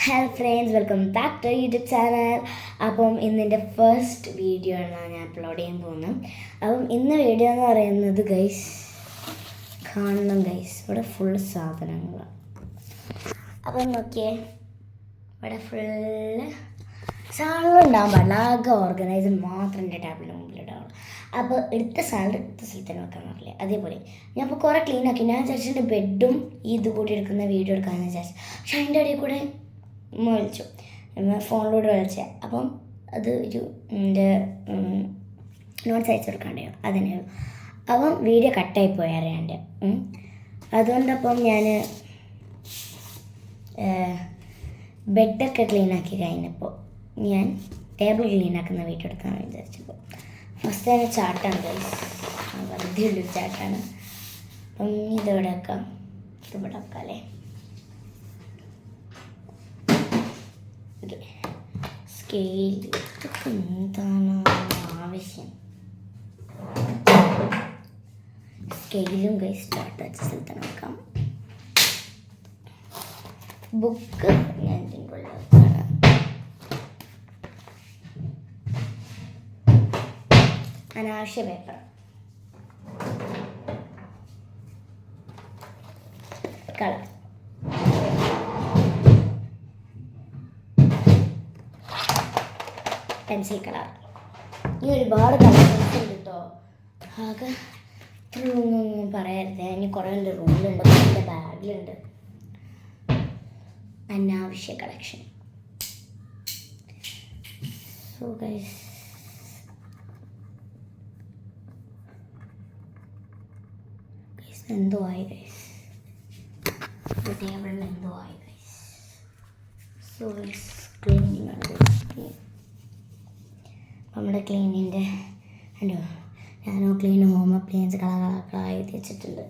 Hello friends, welcome back to YouTube channel. അപ്പം ഇന്നെൻ്റെ first video ആണ് ഞാൻ അപ്ലോഡ് ചെയ്യാൻ പോകുന്നത്. അപ്പം ഇന്ന് വീഡിയോ എന്ന് പറയുന്നത് ഗൈസ് കാണണം ഗൈസ്, ഇവിടെ ഫുൾ സാധനങ്ങളാണ്. അപ്പം നോക്കിയേ, ഇവിടെ ഫുള്ള് സാധനങ്ങൾ ഉണ്ടാകാൻ പാടില്ല, ആകെ ഓർഗനൈസർ മാത്രം എൻ്റെ ടേബിളിന് മുമ്പിലിടാവുള്ളൂ. അപ്പോൾ എടുത്ത സാധനം എടുത്ത സ്ഥലത്തിന് വെക്കാൻ പാടില്ല. അതേപോലെ ഞാൻ ഇപ്പോൾ കുറേ ക്ലീൻ ആക്കി. ഞാൻ വിചാരിച്ചിട്ട് ബെഡും ഇത് കൂടി എടുക്കുന്ന വീഡിയോ എടുക്കാമെന്ന് വിചാരിച്ചു. പക്ഷേ അതിൻ്റെ ഇടയിൽ കൂടെ വിളിച്ചു, ഫോണിലൂടെ വിളിച്ച. അപ്പം അത് ഒരു എൻ്റെ നോട്ട്സ് അയച്ചു കൊടുക്കാണ്ടായോ, അതിന് അപ്പം വീഡിയോ കട്ടായി പോയി അറിയാണ്ട്. അതുകൊണ്ടപ്പം ഞാൻ ബെഡൊക്കെ ക്ലീനാക്കി കഴിഞ്ഞപ്പോൾ ഞാൻ ടേബിൾ ക്ലീനാക്കുന്ന വീഡിയോ എടുക്കാമെന്ന് വിചാരിച്ചപ്പോൾ ഫസ്റ്റ് തന്നെ ചാട്ടാണ് ഗൈസ്, വെറുതെ ഉള്ളൊരു ചാട്ടാണ്. അപ്പം ഇതിവിടെ വെക്കാം, ഇതിവിടെ വെക്കാം അല്ലേ. സ്കെയിൽ ഇതൊക്കെ എന്താണ് ആവശ്യം? സ്കെയിലും ഗൈസ് സ്റ്റാർട്ട് വെച്ച സ്ഥലത്താണ് വെക്കാം. ബുക്ക് ഞാൻ ഇതിൻ്റെ ഉള്ളിൽ വെക്കാണ്. അനാവശ്യ പേപ്പർ, കളർ, പെൻസിൽ കളർ. ഇനി ഒരുപാട് കളക്ഷൻസ് ഉണ്ട് കേട്ടോ. ആകെ ഇത്രയൊന്നും പറയരുത്, ഇനി കുറേ ഉണ്ട്. റൂമിലുണ്ട്, എൻ്റെ ബാഗിലുണ്ട്. അനാവശ്യ കളക്ഷൻ. സോ ഗൈസ് എന്തോ ആയി ഗൈസ്, ടേബിളിൽ എന്തോ ആയി ഗൈസ്. സോ ഗൈസ് ക്ലീനിങ് ആണ് ഗൈസ്. നമ്മുടെ ക്ലീനിൻ്റെ ഹലോ, ഞാനോ ക്ലീൻ ഹോം അപ്ലയൻസ് കളകളായി വെച്ചിട്ടുണ്ട്.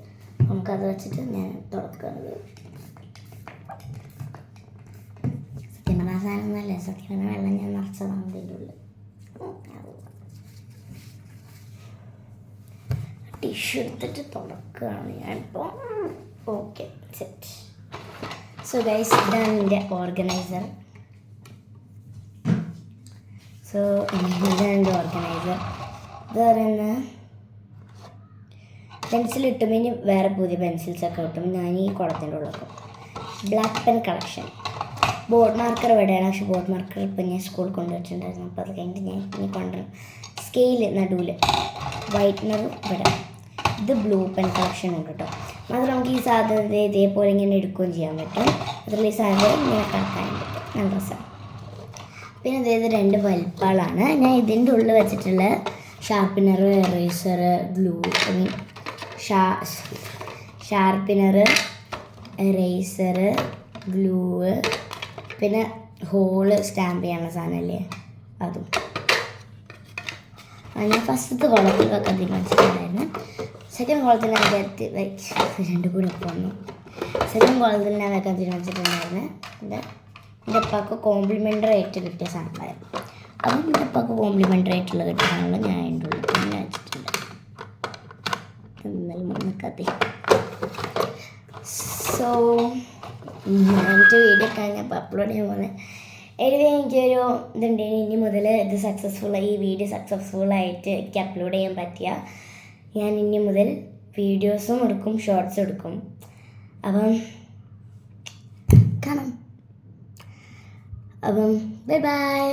നമുക്കത് വെച്ചിട്ട് ഞാൻ തുടക്കുന്നത്. സത്യം പറഞ്ഞ സാധനമൊന്നുമല്ല, സത്യം പറഞ്ഞ വെള്ളം ഞാൻ നിറച്ചതാണ് ഇതിൻ്റെ ഉള്ളിൽ. ടിഷ്യൂ എടുത്തിട്ട് തുടക്കുകയാണ് ഞാനിപ്പോൾ. Okay set. സോ ഗൈസ് ഇതാണ് എൻ്റെ ഓർഗനൈസർ. സോ ഇതാണ് എൻ്റെ ഓർഗനൈസർ. ഇത് പറയുന്നത് പെൻസിൽ കിട്ടും. ഇനി വേറെ പുതിയ പെൻസിൽസൊക്കെ കിട്ടും. ഞാൻ ഈ കുളത്തിൻ്റെ ഉള്ളൊക്കെ black pen collection. Board marker ഇവിടെയാണ്, പക്ഷേ ബോർഡ് മാർക്കർ ഇപ്പം ഞാൻ സ്കൂളിൽ കൊണ്ടുവച്ചിട്ടുണ്ടായിരുന്നു. അപ്പോൾ അത് കഴിഞ്ഞിട്ട് ഞാൻ ഇനി കൊണ്ടുവരണം. സ്കെയില് നടുവിൽ, വൈറ്റ്നറും ഇവിടെ. ഇത് ബ്ലൂ പെൻ കളക്ഷൻ ഉണ്ട് കേട്ടോ. മാത്രം നമുക്ക് ഈ സാധനം ഇതേപോലെ ഇങ്ങനെ എടുക്കുകയും ചെയ്യാൻ പറ്റും. അതിൽ ഈ സാധനം ഇങ്ങനെ കറക്കാനും പറ്റും. നല്ല രസമാണ്. പിന്നെ അതായത് 2 ബൾബുകളാണ്. ഞാൻ ഇതിൻ്റെ ഉള്ളിൽ വെച്ചിട്ടുള്ള sharpener, eraser, glue, I mean sharpener, eraser, glue, പിന്നെ ഹോള് സ്റ്റാമ്പ് ചെയ്യാനുള്ള സാധനമല്ലേ അതും. ഞാൻ ഫസ്റ്റത്തെ കോളത്തിൽ വെക്കാൻ തീരുമാനിച്ചിട്ടുണ്ടായിരുന്നു. സെക്കൻഡ് കോളത്തിൽ ഞാൻ രണ്ടും കൂടി വന്നു. സെക്കൻഡ് കോളത്തിൽ ഞാൻ വെക്കാൻ തീരുമാനിച്ചിട്ടുണ്ടായിരുന്നു. എൻ്റെ അപ്പാക്ക് കോംപ്ലിമെൻ്ററി ആയിട്ട് കിട്ടിയ സാധനമായിരുന്നു. അപ്പം എൻ്റെ അപ്പാക്ക് കോംപ്ലിമെൻ്ററി ആയിട്ടുള്ള കിട്ടിയ സാധനങ്ങൾ ഞാൻ എൻ്റെ ഉള്ളിൽ തന്നെ വെച്ചിട്ടുണ്ട്. എന്നാലും മുന്നക്കത്തി. സോ എൻ്റെ വീഡിയോ കഴിഞ്ഞപ്പോൾ അപ്ലോഡ് ചെയ്യാൻ പോകുന്നത്. എനിവേ എനിക്കൊരു ഇതുണ്ട്, ഇനി മുതൽ ഇത് ഈ വീഡിയോ സക്സസ്ഫുള്ളായിട്ട് എനിക്ക് അപ്ലോഡ് ചെയ്യാൻ പറ്റിയ ഞാൻ ഇനി മുതൽ വീഡിയോസും എടുക്കും, ഷോർട്സും എടുക്കും. അപ്പം കാണാം. അപ്പം ബൈ ബൈ.